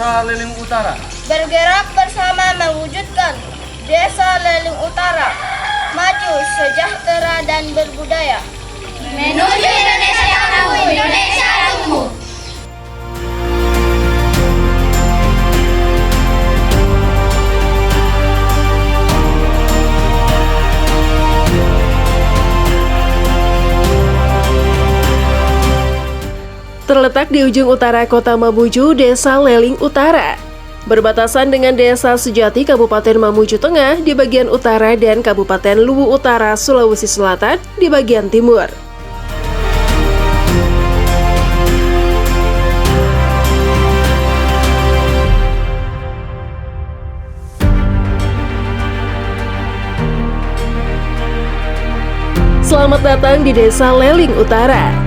Desa Leling Utara. Bergerak bersama mewujudkan Desa Leling Utara maju, sejahtera dan berbudaya. Menuju Indonesia yang tangguh, Indonesia tumbuh. Terletak di ujung utara Kota Mamuju, Desa Leling Utara. Berbatasan dengan Desa Sejati, Kabupaten Mamuju Tengah di bagian utara dan Kabupaten Luwu Utara, Sulawesi Selatan di bagian timur. Selamat datang di Desa Leling Utara.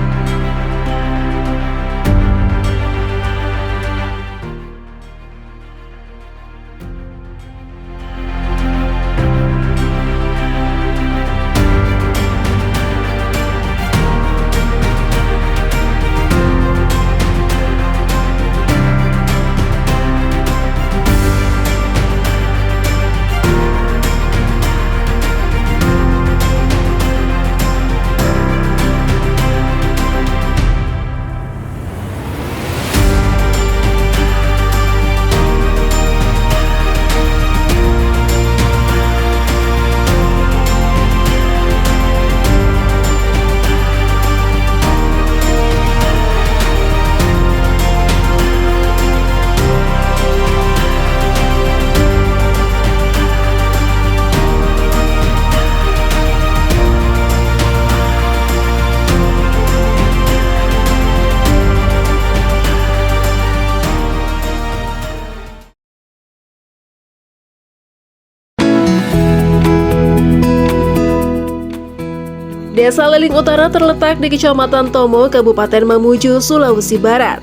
Desa Leling Utara terletak di Kecamatan Tomo, Kabupaten Mamuju, Sulawesi Barat.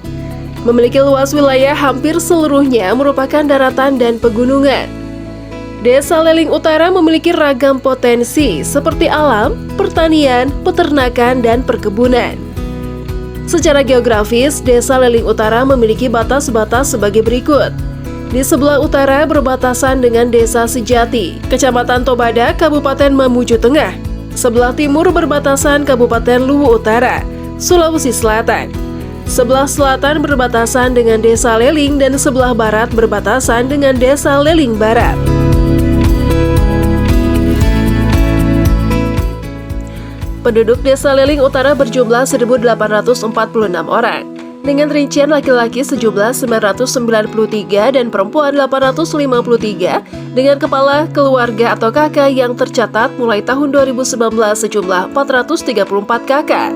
Memiliki luas wilayah hampir seluruhnya merupakan daratan dan pegunungan. Desa Leling Utara memiliki ragam potensi seperti alam, pertanian, peternakan, dan perkebunan. Secara geografis, Desa Leling Utara memiliki batas-batas sebagai berikut. Di sebelah utara berbatasan dengan Desa Sejati, Kecamatan Tobada, Kabupaten Mamuju Tengah. Sebelah timur berbatasan Kabupaten Luwu Utara, Sulawesi Selatan. Sebelah selatan berbatasan dengan Desa Leling dan sebelah barat berbatasan dengan Desa Leling Barat. Penduduk Desa Leling Utara berjumlah 1.846 orang, dengan rincian laki-laki sejumlah 993 dan perempuan 853, dengan kepala keluarga atau kakak yang tercatat mulai tahun 2019 sejumlah 434 kakak.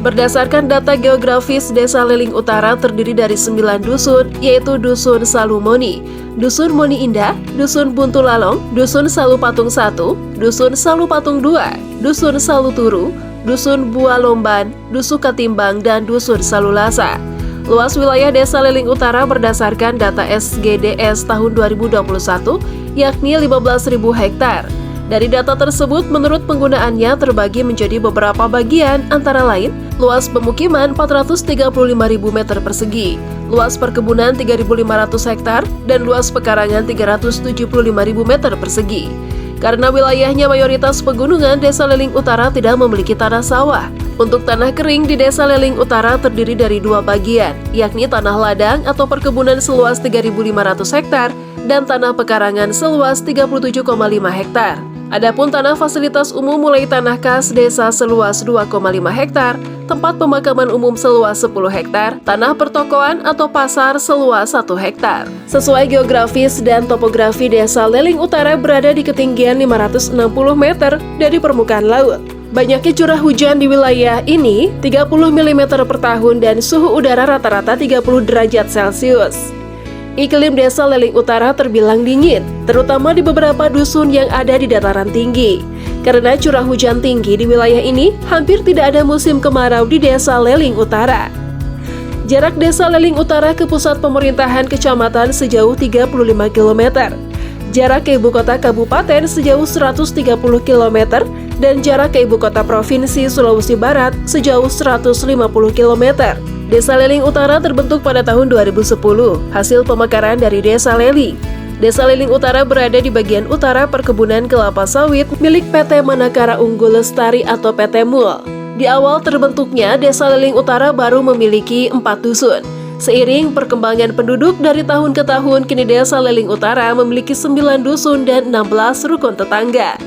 Berdasarkan data geografis, Desa Leling Utara terdiri dari 9 dusun, yaitu Dusun Salumoni, Dusun Moni Indah, Dusun Buntu Lalong, Dusun Salu Patung 1, Dusun Salu Patung 2, Dusun Salu Turu, Dusun Bua Lomban, Dusun Katimbang, dan Dusun Salulasa. Luas wilayah Desa Leling Utara berdasarkan data SGDS tahun 2021, yakni 15.000 hektar. Dari data tersebut, menurut penggunaannya terbagi menjadi beberapa bagian, antara lain luas pemukiman 435.000 meter persegi, luas perkebunan 3.500 hektar, dan luas pekarangan 375.000 meter persegi. Karena wilayahnya mayoritas pegunungan, Desa Leling Utara tidak memiliki tanah sawah. Untuk tanah kering di Desa Leling Utara terdiri dari 2 bagian, yakni tanah ladang atau perkebunan seluas 3.500 hektar dan tanah pekarangan seluas 37,5 hektar. Adapun tanah fasilitas umum mulai tanah kas desa seluas 2,5 hektar, tempat pemakaman umum seluas 10 hektar, tanah pertokoan atau pasar seluas 1 hektar. Sesuai geografis dan topografi, Desa Leling Utara berada di ketinggian 560 meter dari permukaan laut. Banyaknya curah hujan di wilayah ini 30 mm per tahun dan suhu udara rata-rata 30 derajat Celcius. Iklim Desa Leling Utara terbilang dingin, terutama di beberapa dusun yang ada di dataran tinggi. Karena curah hujan tinggi di wilayah ini, hampir tidak ada musim kemarau di Desa Leling Utara. Jarak Desa Leling Utara ke pusat pemerintahan kecamatan sejauh 35 km. Jarak ke ibu kota kabupaten sejauh 130 km dan jarak ke ibu kota provinsi Sulawesi Barat sejauh 150 km. Desa Leling Utara terbentuk pada tahun 2010, hasil pemekaran dari Desa Leling. Desa Leling Utara berada di bagian utara perkebunan kelapa sawit milik PT Manakara Unggul Lestari atau PT MUL. Di awal terbentuknya, Desa Leling Utara baru memiliki 4 dusun. Seiring perkembangan penduduk dari tahun ke tahun, kini Desa Leling Utara memiliki 9 dusun dan 16 rukun tetangga.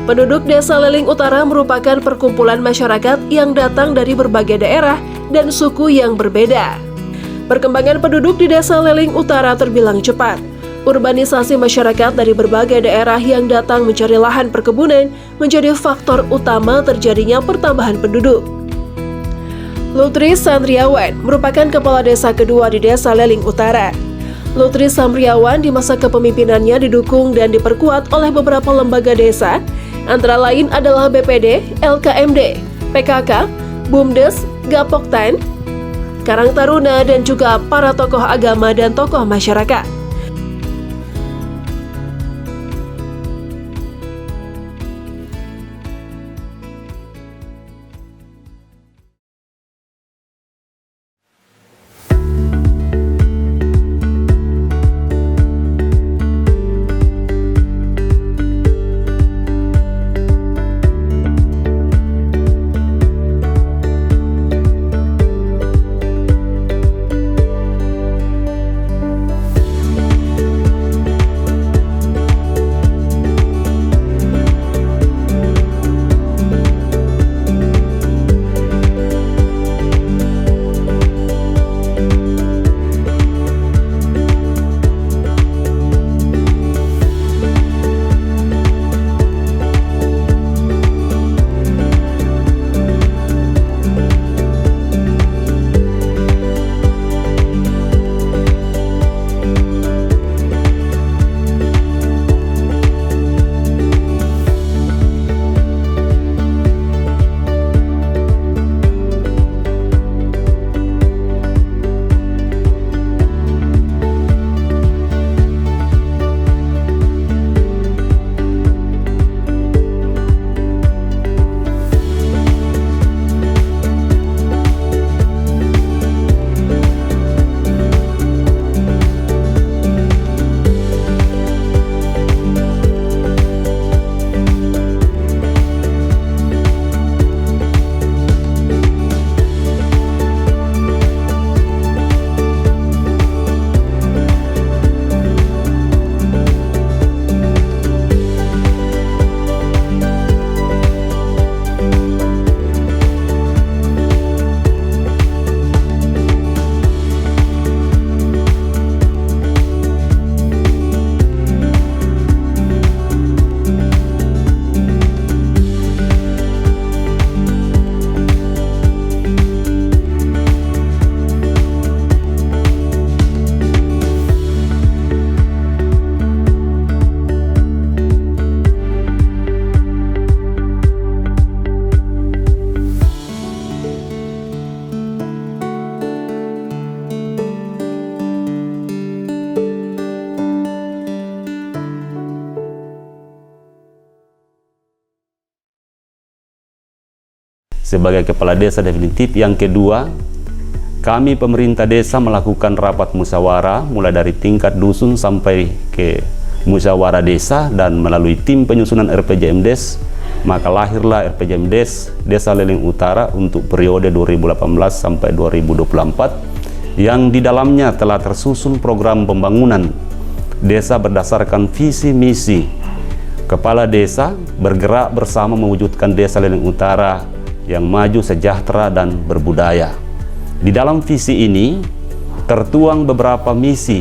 Penduduk Desa Leling Utara merupakan perkumpulan masyarakat yang datang dari berbagai daerah dan suku yang berbeda. Perkembangan penduduk di Desa Leling Utara terbilang cepat. Urbanisasi masyarakat dari berbagai daerah yang datang mencari lahan perkebunan menjadi faktor utama terjadinya pertambahan penduduk. Lutri Samriawan merupakan kepala desa kedua di Desa Leling Utara. Lutri Samriawan di masa kepemimpinannya didukung dan diperkuat oleh beberapa lembaga desa, antara lain adalah BPD, LKMD, PKK, BUMDes, Gapoktan, Karang Taruna, dan juga para tokoh agama dan tokoh masyarakat. Sebagai kepala desa definitif yang kedua, kami pemerintah desa melakukan rapat musyawarah mulai dari tingkat dusun sampai ke musyawarah desa, dan melalui tim penyusunan RPJMdes, maka lahirlah RPJMdes Desa Leling Utara untuk periode 2018 sampai 2024, yang di dalamnya telah tersusun program pembangunan desa berdasarkan visi misi. Kepala desa bergerak bersama mewujudkan Desa Leling Utara yang maju, sejahtera, dan berbudaya. Di dalam visi ini tertuang beberapa misi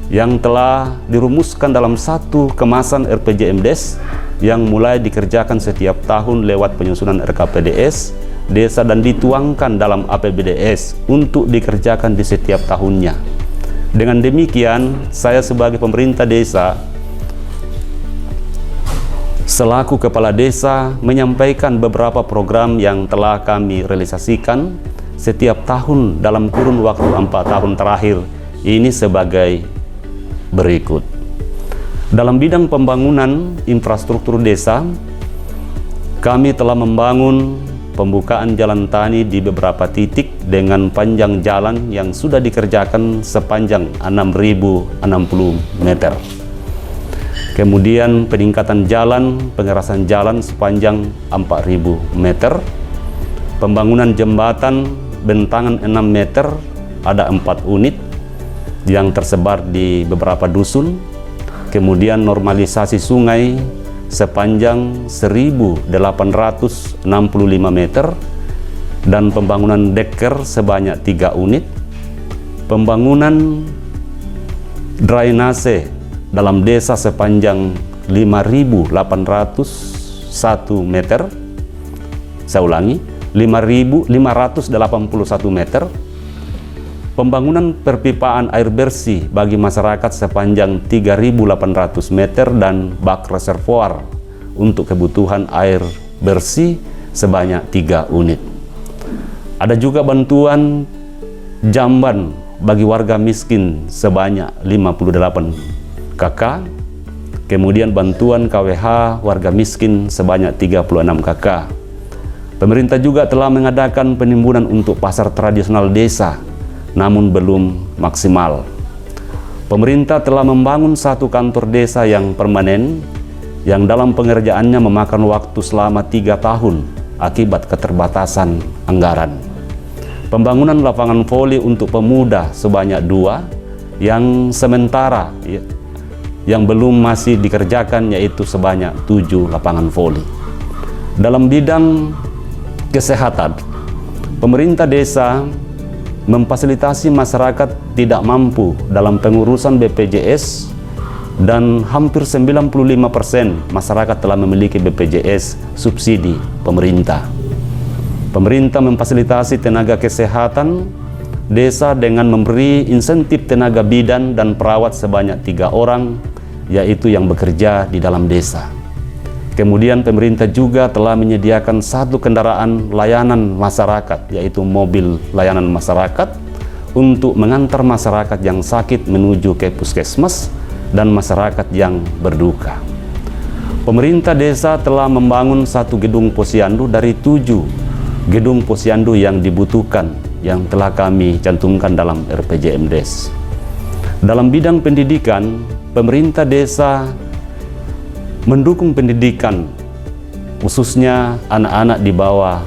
yang telah dirumuskan dalam satu kemasan RPJMdes yang mulai dikerjakan setiap tahun lewat penyusunan RKPDS desa dan dituangkan dalam APBDes untuk dikerjakan di setiap tahunnya. Dengan demikian, saya sebagai pemerintah desa selaku kepala desa menyampaikan beberapa program yang telah kami realisasikan setiap tahun dalam kurun waktu 4 tahun terakhir ini sebagai berikut. Dalam bidang pembangunan infrastruktur desa, kami telah membangun pembukaan jalan tani di beberapa titik dengan panjang jalan yang sudah dikerjakan sepanjang 6.060 meter. Kemudian peningkatan jalan, pengerasan jalan sepanjang 4.000 meter. Pembangunan jembatan bentangan 6 meter, ada 4 unit yang tersebar di beberapa dusun. Kemudian normalisasi sungai sepanjang 1.865 meter dan pembangunan deker sebanyak 3 unit. Pembangunan drainase dalam desa sepanjang 5.801 meter. Saya ulangi, 5.581 meter. Pembangunan perpipaan air bersih bagi masyarakat sepanjang 3.800 meter dan bak reservoir untuk kebutuhan air bersih sebanyak 3 unit. Ada juga bantuan jamban bagi warga miskin sebanyak 58 KK. Kemudian bantuan KWH warga miskin sebanyak 36 KK. Pemerintah juga telah mengadakan penimbunan untuk pasar tradisional desa, namun belum maksimal. Pemerintah telah membangun 1 kantor desa yang permanen, yang dalam pengerjaannya memakan waktu selama 3 tahun akibat keterbatasan anggaran. Pembangunan lapangan voli untuk pemuda sebanyak 2, yang sementara yang belum masih dikerjakan yaitu sebanyak 7 lapangan voli. Dalam bidang kesehatan, pemerintah desa memfasilitasi masyarakat tidak mampu dalam pengurusan BPJS dan hampir 95% masyarakat telah memiliki BPJS subsidi pemerintah. Pemerintah memfasilitasi tenaga kesehatan desa dengan memberi insentif tenaga bidan dan perawat sebanyak 3 orang, yaitu yang bekerja di dalam desa. Kemudian pemerintah juga telah menyediakan 1 kendaraan layanan masyarakat, yaitu mobil layanan masyarakat, untuk mengantar masyarakat yang sakit menuju ke puskesmas dan masyarakat yang berduka. Pemerintah desa telah membangun 1 gedung posyandu dari 7 gedung posyandu yang dibutuhkan, yang telah kami cantumkan dalam RPJMDes. Dalam bidang pendidikan, pemerintah desa mendukung pendidikan, khususnya anak-anak di bawah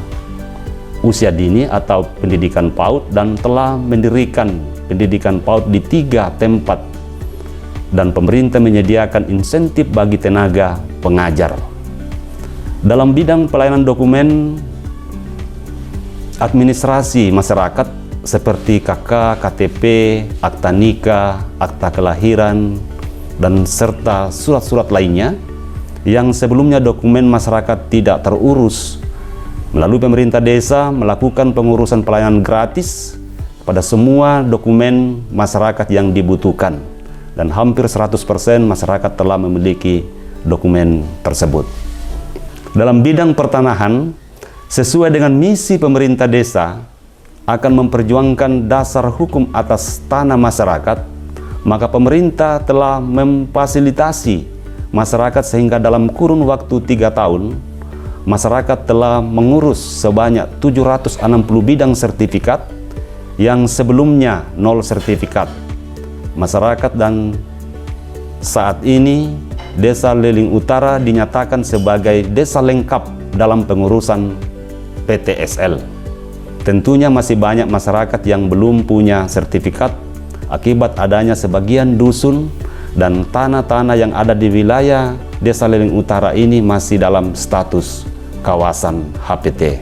usia dini atau pendidikan PAUD, dan telah mendirikan pendidikan PAUD di 3 tempat, dan pemerintah menyediakan insentif bagi tenaga pengajar. Dalam bidang pelayanan dokumen administrasi masyarakat seperti KK, KTP, akta nikah, akta kelahiran, dan serta surat-surat lainnya yang sebelumnya dokumen masyarakat tidak terurus, melalui pemerintah desa melakukan pengurusan pelayanan gratis pada semua dokumen masyarakat yang dibutuhkan, dan hampir 100% masyarakat telah memiliki dokumen tersebut. Dalam bidang pertanahan, sesuai dengan misi pemerintah desa akan memperjuangkan dasar hukum atas tanah masyarakat, maka pemerintah telah memfasilitasi masyarakat sehingga dalam kurun waktu 3 tahun, masyarakat telah mengurus sebanyak 760 bidang sertifikat yang sebelumnya 0 sertifikat masyarakat, dan saat ini Desa Leling Utara dinyatakan sebagai desa lengkap dalam pengurusan PTSL. Tentunya masih banyak masyarakat yang belum punya sertifikat akibat adanya sebagian dusun dan tanah-tanah yang ada di wilayah Desa Leling Utara ini masih dalam status kawasan HPT.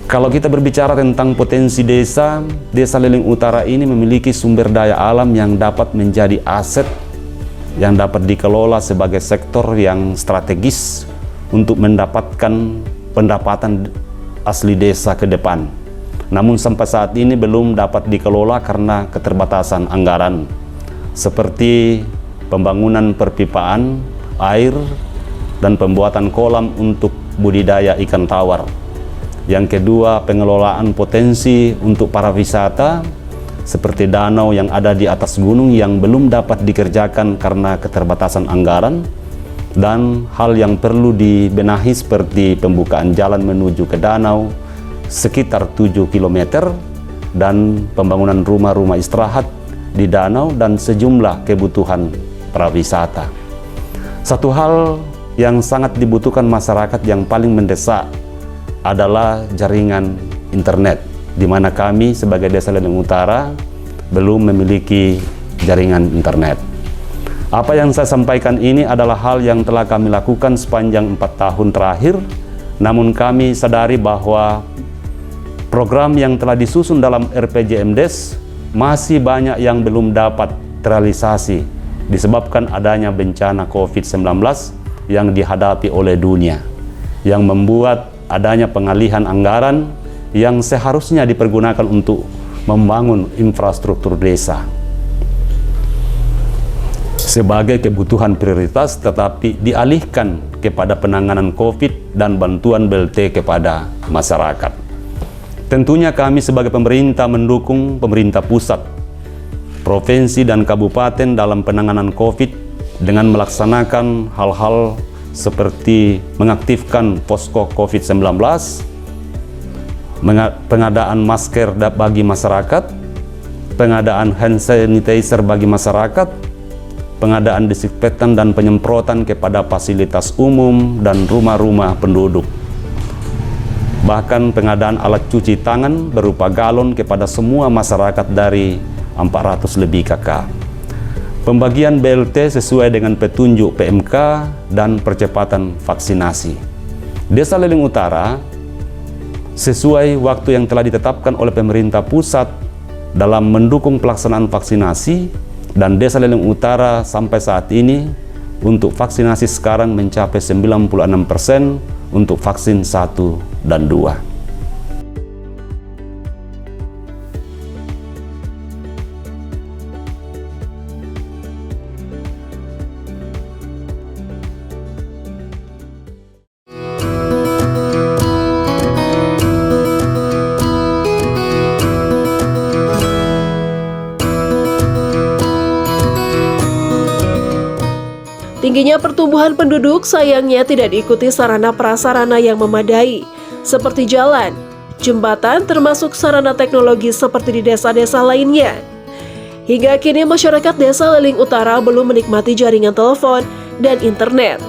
Kalau kita berbicara tentang potensi desa, Desa Leling Utara ini memiliki sumber daya alam yang dapat menjadi aset yang dapat dikelola sebagai sektor yang strategis untuk mendapatkan pendapatan asli desa ke depan. Namun sampai saat ini belum dapat dikelola karena keterbatasan anggaran, seperti pembangunan perpipaan air dan pembuatan kolam untuk budidaya ikan tawar. Yang kedua, pengelolaan potensi untuk para wisata seperti danau yang ada di atas gunung yang belum dapat dikerjakan karena keterbatasan anggaran. dan hal yang perlu dibenahi seperti pembukaan jalan menuju ke danau sekitar 7 km dan pembangunan rumah-rumah istirahat di danau dan sejumlah kebutuhan prawisata. Satu hal yang sangat dibutuhkan masyarakat yang paling mendesak adalah jaringan internet, di mana kami sebagai Desa Leleng Utara belum memiliki jaringan internet. Apa yang saya sampaikan ini adalah hal yang telah kami lakukan sepanjang 4 tahun terakhir, namun kami sadari bahwa program yang telah disusun dalam RPJMDes masih banyak yang belum dapat terrealisasi disebabkan adanya bencana COVID-19 yang dihadapi oleh dunia, yang membuat adanya pengalihan anggaran yang seharusnya dipergunakan untuk membangun infrastruktur desa sebagai kebutuhan prioritas, tetapi dialihkan kepada penanganan COVID dan bantuan BLT kepada masyarakat. Tentunya kami sebagai pemerintah mendukung pemerintah pusat, provinsi dan kabupaten dalam penanganan COVID dengan melaksanakan hal-hal seperti mengaktifkan posko COVID-19, pengadaan masker bagi masyarakat, pengadaan hand sanitizer bagi masyarakat, pengadaan disinfektan dan penyemprotan kepada fasilitas umum dan rumah-rumah penduduk. Bahkan pengadaan alat cuci tangan berupa galon kepada semua masyarakat dari 400 lebih kakak. Pembagian BLT sesuai dengan petunjuk PMK dan percepatan vaksinasi. Desa Leleng Utara sesuai waktu yang telah ditetapkan oleh pemerintah pusat dalam mendukung pelaksanaan vaksinasi, dan Desa Leleng Utara sampai saat ini untuk vaksinasi sekarang mencapai 96% untuk vaksin 1 dan 2. Tingginya pertumbuhan penduduk sayangnya tidak diikuti sarana prasarana yang memadai, seperti jalan, jembatan, termasuk sarana teknologi seperti di desa-desa lainnya. Hingga kini masyarakat Desa Leleng Utara belum menikmati jaringan telepon dan internet.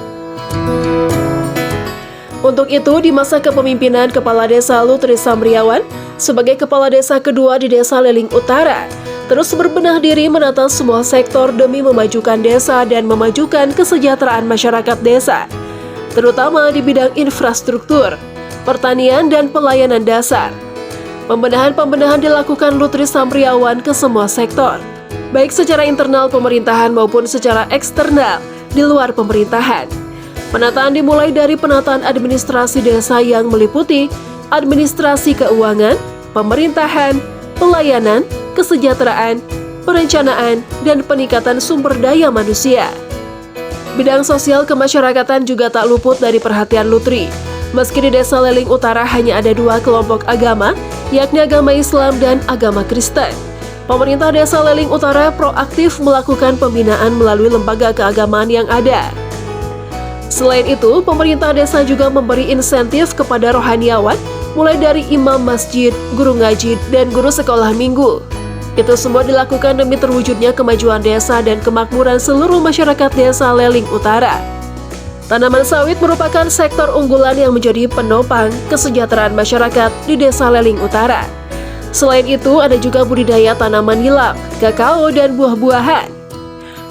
Untuk itu, di masa kepemimpinan Kepala Desa Lutri Samriawan sebagai Kepala Desa kedua di Desa Leleng Utara, terus berbenah diri menata semua sektor demi memajukan desa dan memajukan kesejahteraan masyarakat desa, terutama di bidang infrastruktur, pertanian, dan pelayanan dasar. Pembenahan dilakukan Lutri Samriawan ke semua sektor, baik secara internal pemerintahan maupun secara eksternal di luar pemerintahan. Penataan dimulai dari penataan administrasi desa yang meliputi administrasi keuangan, pemerintahan, pelayanan, kesejahteraan, perencanaan, dan peningkatan sumber daya manusia. Bidang sosial kemasyarakatan juga tak luput dari perhatian Lutri. Meski di Desa Leleng Utara hanya ada 2 kelompok agama, yakni agama Islam dan agama Kristen, pemerintah Desa Leleng Utara proaktif melakukan pembinaan melalui lembaga keagamaan yang ada. Selain itu, pemerintah desa juga memberi insentif kepada rohaniawan, mulai dari imam masjid, guru ngaji, dan guru sekolah minggu. Itu semua dilakukan demi terwujudnya kemajuan desa dan kemakmuran seluruh masyarakat Desa Leleng Utara. Tanaman sawit merupakan sektor unggulan yang menjadi penopang kesejahteraan masyarakat di Desa Leleng Utara. Selain itu, ada juga budidaya tanaman nilam, kakao, dan buah-buahan.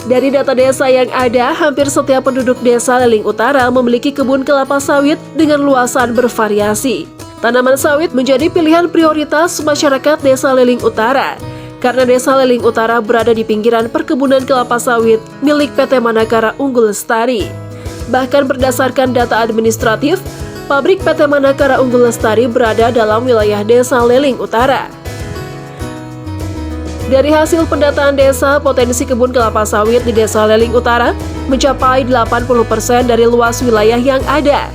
Dari data desa yang ada, hampir setiap penduduk Desa Leleng Utara memiliki kebun kelapa sawit dengan luasan bervariasi. Tanaman sawit menjadi pilihan prioritas masyarakat Desa Leleng Utara, karena Desa Leleng Utara berada di pinggiran perkebunan kelapa sawit milik PT Manakara Unggul Lestari. Bahkan berdasarkan data administratif, pabrik PT Manakara Unggul Lestari berada dalam wilayah Desa Leleng Utara. Dari hasil pendataan desa, potensi kebun kelapa sawit di Desa Leleng Utara mencapai 80% dari luas wilayah yang ada.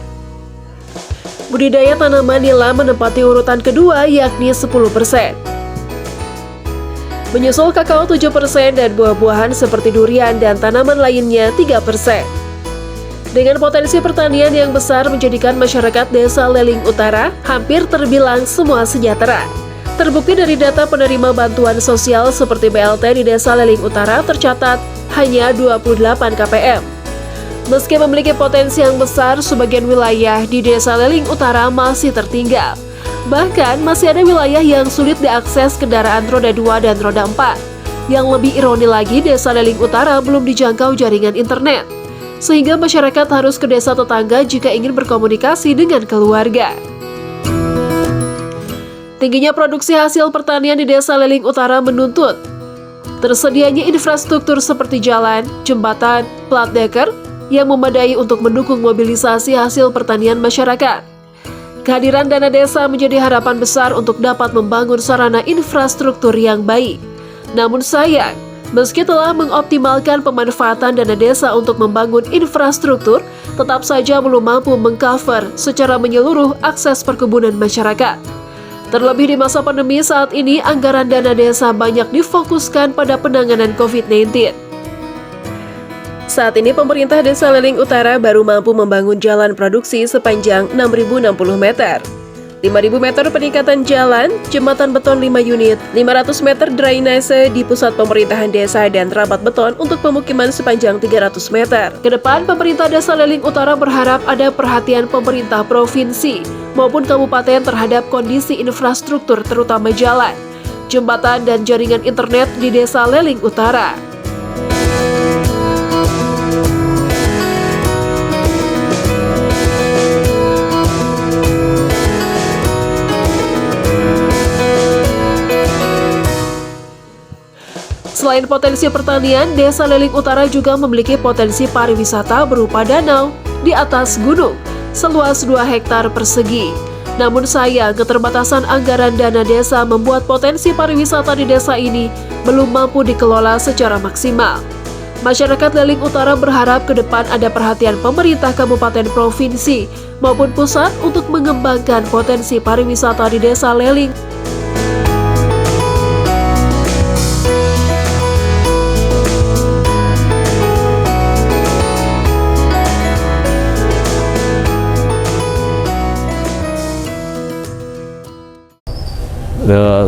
Budidaya tanaman nilam menempati urutan kedua, yakni 10%. Menyusul kakao 7% dan buah-buahan seperti durian dan tanaman lainnya 3%. Dengan potensi pertanian yang besar menjadikan masyarakat Desa Leling Utara hampir terbilang semua sejahtera. Terbukti dari data penerima bantuan sosial seperti BLT di Desa Leling Utara tercatat hanya 28 KPM. Meski memiliki potensi yang besar, sebagian wilayah di Desa Leling Utara masih tertinggal. Bahkan masih ada wilayah yang sulit diakses kendaraan roda 2 dan roda 4. Yang lebih ironi lagi, Desa Leling Utara belum dijangkau jaringan internet, sehingga masyarakat harus ke desa tetangga jika ingin berkomunikasi dengan keluarga. Tingginya produksi hasil pertanian di Desa Leling Utara menuntut tersedianya infrastruktur seperti jalan, jembatan, plat deker yang memadai untuk mendukung mobilisasi hasil pertanian masyarakat. Kehadiran dana desa menjadi harapan besar untuk dapat membangun sarana infrastruktur yang baik. Namun sayang, meski telah mengoptimalkan pemanfaatan dana desa untuk membangun infrastruktur, tetap saja belum mampu mengcover secara menyeluruh akses perkebunan masyarakat. Terlebih di masa pandemi saat ini, anggaran dana desa banyak difokuskan pada penanganan COVID-19. Saat ini pemerintah Desa Leling Utara baru mampu membangun jalan produksi sepanjang 6.060 meter. 5.000 meter peningkatan jalan, jembatan beton 5 unit, 500 meter drainase di pusat pemerintahan desa dan rapat beton untuk pemukiman sepanjang 300 meter. Kedepan, pemerintah Desa Leling Utara berharap ada perhatian pemerintah provinsi maupun kabupaten terhadap kondisi infrastruktur terutama jalan, jembatan dan jaringan internet di Desa Leling Utara. Selain potensi pertanian, Desa Leling Utara juga memiliki potensi pariwisata berupa danau di atas gunung seluas 2 hektar persegi. Namun sayang, keterbatasan anggaran dana desa membuat potensi pariwisata di desa ini belum mampu dikelola secara maksimal. Masyarakat Leling Utara berharap ke depan ada perhatian pemerintah kabupaten provinsi maupun pusat untuk mengembangkan potensi pariwisata di Desa Leling.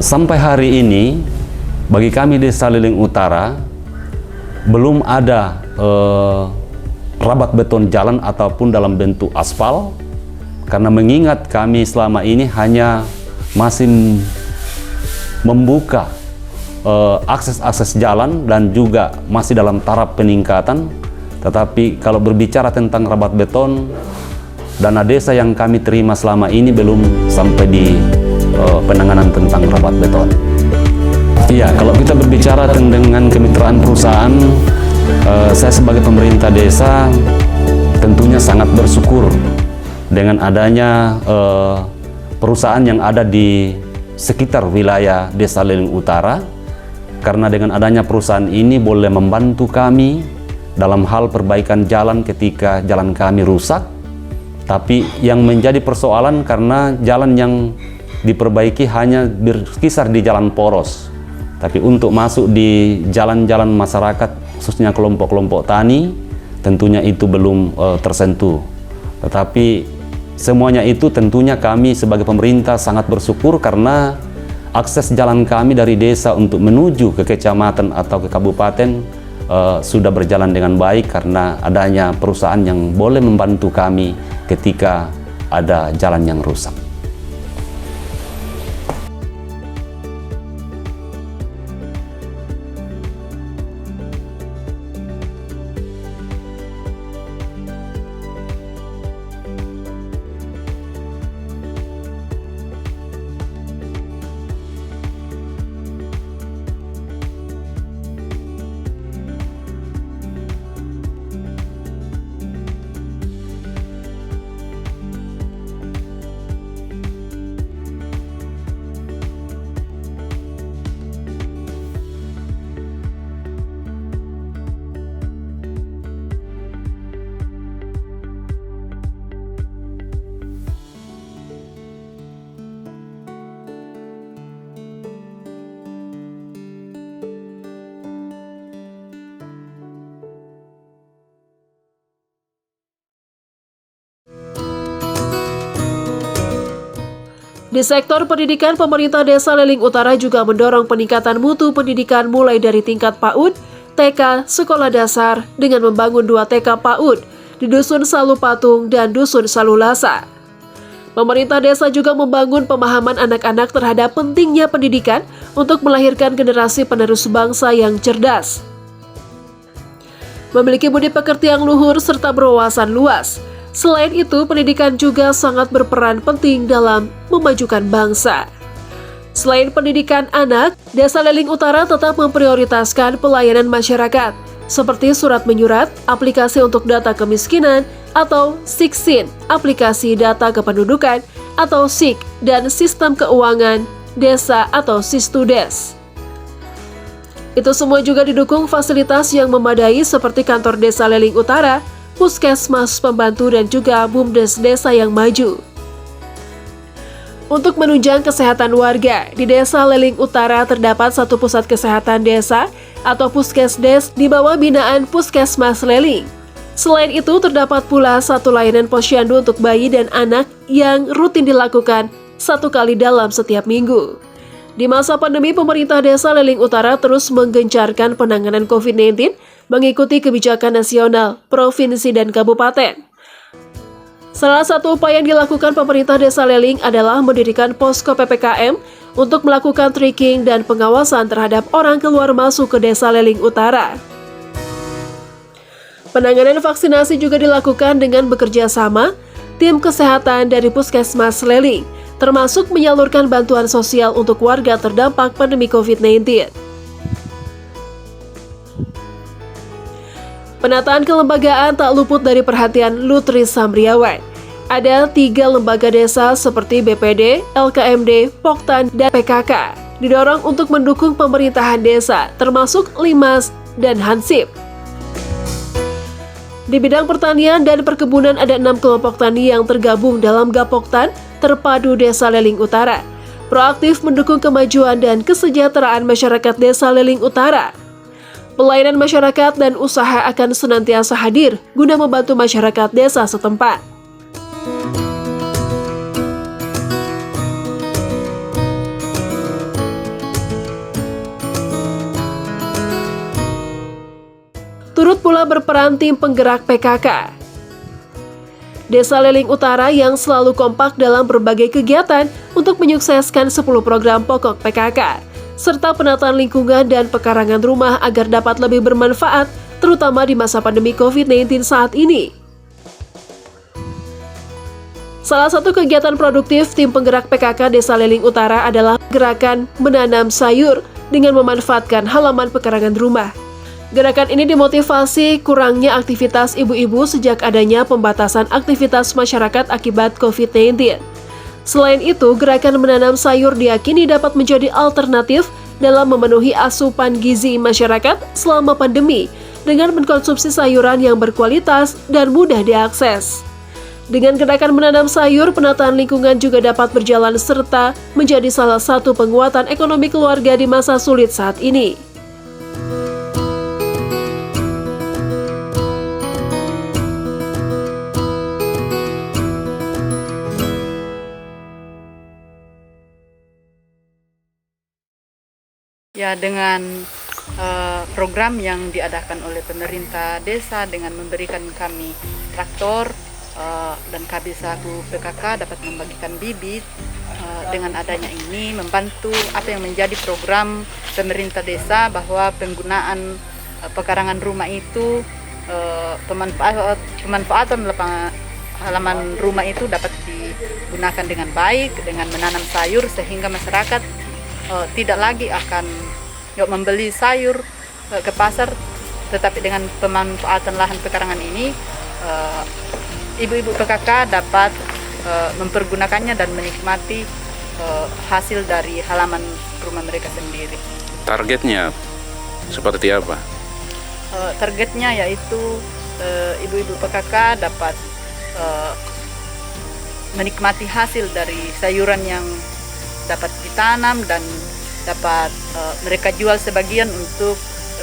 Sampai hari ini, bagi kami Desa Leling Utara, belum ada rabat beton jalan ataupun dalam bentuk aspal, karena mengingat kami selama ini hanya masih membuka akses-akses jalan dan juga masih dalam taraf peningkatan. Tetapi kalau berbicara tentang rabat beton, dana desa yang kami terima selama ini belum sampai di penanganan tentang rabat beton. Iya, kalau kita berbicara dengan kemitraan perusahaan, saya sebagai pemerintah desa tentunya sangat bersyukur dengan adanya perusahaan yang ada di sekitar wilayah Desa Leling Utara, karena dengan adanya perusahaan ini boleh membantu kami dalam hal perbaikan jalan ketika jalan kami rusak. Tapi yang menjadi persoalan karena jalan yang diperbaiki hanya berkisar di jalan poros, tapi untuk masuk di jalan-jalan masyarakat, khususnya kelompok-kelompok tani, tentunya itu belum tersentuh. Tetapi semuanya itu tentunya kami sebagai pemerintah sangat bersyukur karena akses jalan kami dari desa untuk menuju ke kecamatan atau ke kabupaten sudah berjalan dengan baik karena adanya perusahaan yang boleh membantu kami ketika ada jalan yang rusak. Di sektor pendidikan, pemerintah Desa Leling Utara juga mendorong peningkatan mutu pendidikan mulai dari tingkat PAUD, TK, sekolah dasar dengan membangun 2 TK PAUD di Dusun Salu Patung dan Dusun Salu Lasa. Pemerintah desa juga membangun pemahaman anak-anak terhadap pentingnya pendidikan untuk melahirkan generasi penerus bangsa yang cerdas, memiliki budi pekerti yang luhur serta berwawasan luas. Selain itu, pendidikan juga sangat berperan penting dalam memajukan bangsa. Selain pendidikan anak, Desa Leling Utara tetap memprioritaskan pelayanan masyarakat, seperti surat menyurat, aplikasi untuk data kemiskinan, atau SIKSIN, aplikasi data kependudukan, atau SIK, dan sistem keuangan desa atau Sistudes. Itu semua juga didukung fasilitas yang memadai seperti kantor Desa Leling Utara, puskesmas pembantu, dan juga BUMDes desa yang maju. Untuk menunjang kesehatan warga, di Desa Leling Utara terdapat 1 pusat kesehatan desa atau puskesdes di bawah binaan Puskesmas Leling. Selain itu, terdapat pula 1 layanan posyandu untuk bayi dan anak yang rutin dilakukan 1 kali dalam setiap minggu. Di masa pandemi, pemerintah Desa Leling Utara terus menggencarkan penanganan COVID-19 mengikuti kebijakan nasional, provinsi, dan kabupaten. Salah satu upaya yang dilakukan pemerintah Desa Leling adalah mendirikan posko PPKM untuk melakukan tracking dan pengawasan terhadap orang keluar masuk ke Desa Leling Utara. Penanganan vaksinasi juga dilakukan dengan bekerja sama tim kesehatan dari Puskesmas Leling, termasuk menyalurkan bantuan sosial untuk warga terdampak pandemi COVID-19. Penataan kelembagaan tak luput dari perhatian Lutri Samriawan. Ada 3 lembaga desa seperti BPD, LKMD, Poktan, dan PKK didorong untuk mendukung pemerintahan desa, termasuk Limas dan Hansip. Di bidang pertanian dan perkebunan ada 6 kelompok tani yang tergabung dalam Gapoktan Terpadu Desa Leling Utara, proaktif mendukung kemajuan dan kesejahteraan masyarakat Desa Leling Utara. Pelayanan masyarakat dan usaha akan senantiasa hadir guna membantu masyarakat desa setempat. Turut pula berperan tim penggerak PKK. Desa Leling Utara yang selalu kompak dalam berbagai kegiatan untuk menyukseskan 10 program pokok PKK, serta penataan lingkungan dan pekarangan rumah agar dapat lebih bermanfaat, terutama di masa pandemi COVID-19 saat ini. Salah satu kegiatan produktif tim penggerak PKK Desa Leling Utara adalah gerakan menanam sayur dengan memanfaatkan halaman pekarangan rumah. Gerakan ini dimotivasi kurangnya aktivitas ibu-ibu sejak adanya pembatasan aktivitas masyarakat akibat COVID-19. Selain itu, gerakan menanam sayur diyakini dapat menjadi alternatif dalam memenuhi asupan gizi masyarakat selama pandemi dengan mengkonsumsi sayuran yang berkualitas dan mudah diakses. Dengan gerakan menanam sayur, penataan lingkungan juga dapat berjalan serta menjadi salah satu penguatan ekonomi keluarga di masa sulit saat ini. Ya, dengan program yang diadakan oleh pemerintah desa dengan memberikan kami traktor dan kami selaku PKK dapat membagikan bibit, dengan adanya ini membantu apa yang menjadi program pemerintah desa bahwa penggunaan pekarangan rumah itu pemanfaatan halaman rumah itu dapat digunakan dengan baik dengan menanam sayur sehingga masyarakat tidak lagi akan membeli sayur ke pasar, tetapi dengan pemanfaatan lahan pekarangan ini ibu-ibu PKK dapat mempergunakannya dan menikmati hasil dari halaman rumah mereka sendiri. Targetnya seperti apa? Targetnya yaitu ibu-ibu PKK dapat menikmati hasil dari sayuran yang dapat ditanam dan dapat mereka jual sebagian untuk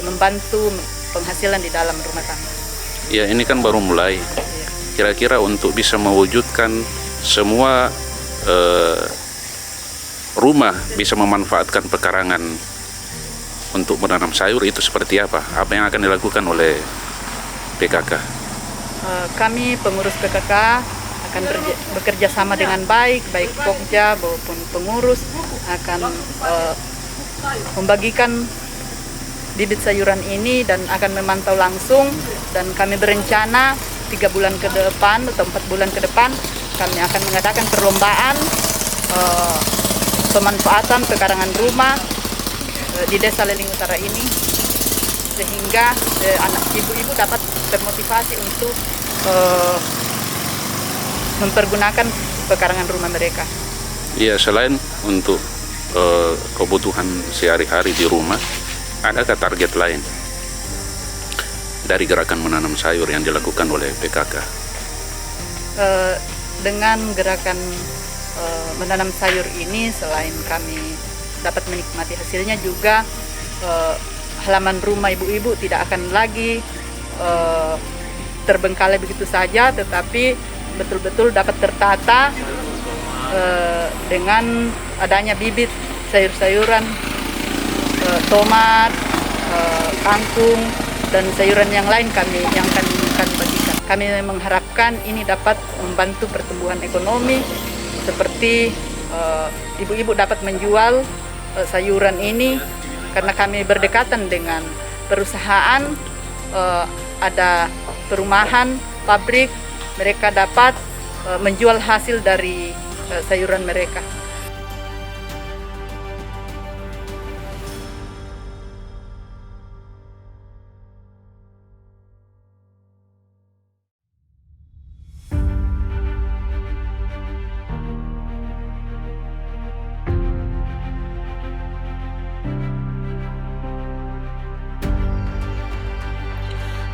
membantu penghasilan di dalam rumah tangga. Ya, ini kan baru mulai. Kira-kira untuk bisa mewujudkan semua rumah bisa memanfaatkan pekarangan untuk menanam sayur, itu seperti apa? Apa yang akan dilakukan oleh PKK? Kami pengurus PKK akan bekerja sama dengan baik Pokja maupun pengurus akan membagikan bibit sayuran ini dan akan memantau langsung, dan kami berencana 3 bulan ke depan atau 4 bulan ke depan kami akan mengadakan perlombaan pemanfaatan pekarangan rumah di Desa Leling Utara ini, sehingga anak ibu-ibu dapat termotivasi untuk mempergunakan pekarangan rumah mereka. Iya, selain untuk kebutuhan sehari-hari di rumah, adakah target lain dari gerakan menanam sayur yang dilakukan oleh PKK? Dengan gerakan menanam sayur ini, selain kami dapat menikmati hasilnya, juga halaman rumah ibu-ibu tidak akan lagi terbengkalai begitu saja, tetapi betul-betul dapat tertata dengan adanya bibit sayur-sayuran, tomat, kangkung, dan sayuran yang lain yang kami bagikan. Kami mengharapkan ini dapat membantu pertumbuhan ekonomi, seperti ibu-ibu dapat menjual sayuran ini karena kami berdekatan dengan perusahaan, ada perumahan, pabrik, mereka dapat menjual hasil dari sayuran mereka.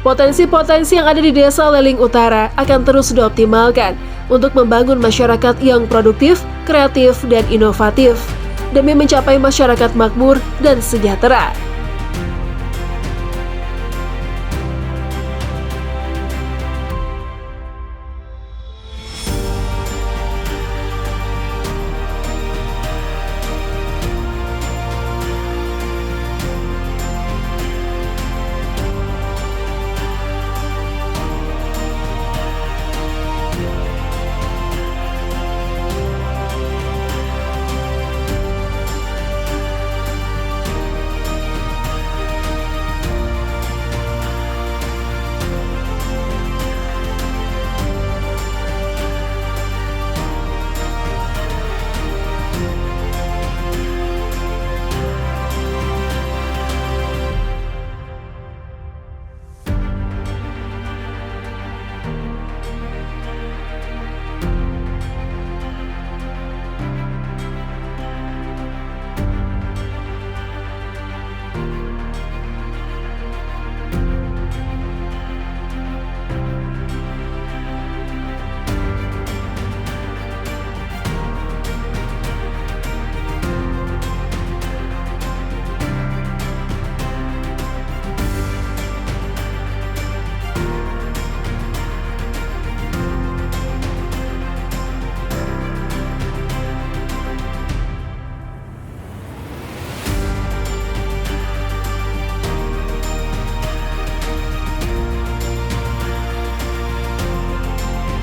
Potensi-potensi yang ada di Desa Leling Utara akan terus dioptimalkan untuk membangun masyarakat yang produktif, kreatif, dan inovatif demi mencapai masyarakat makmur dan sejahtera.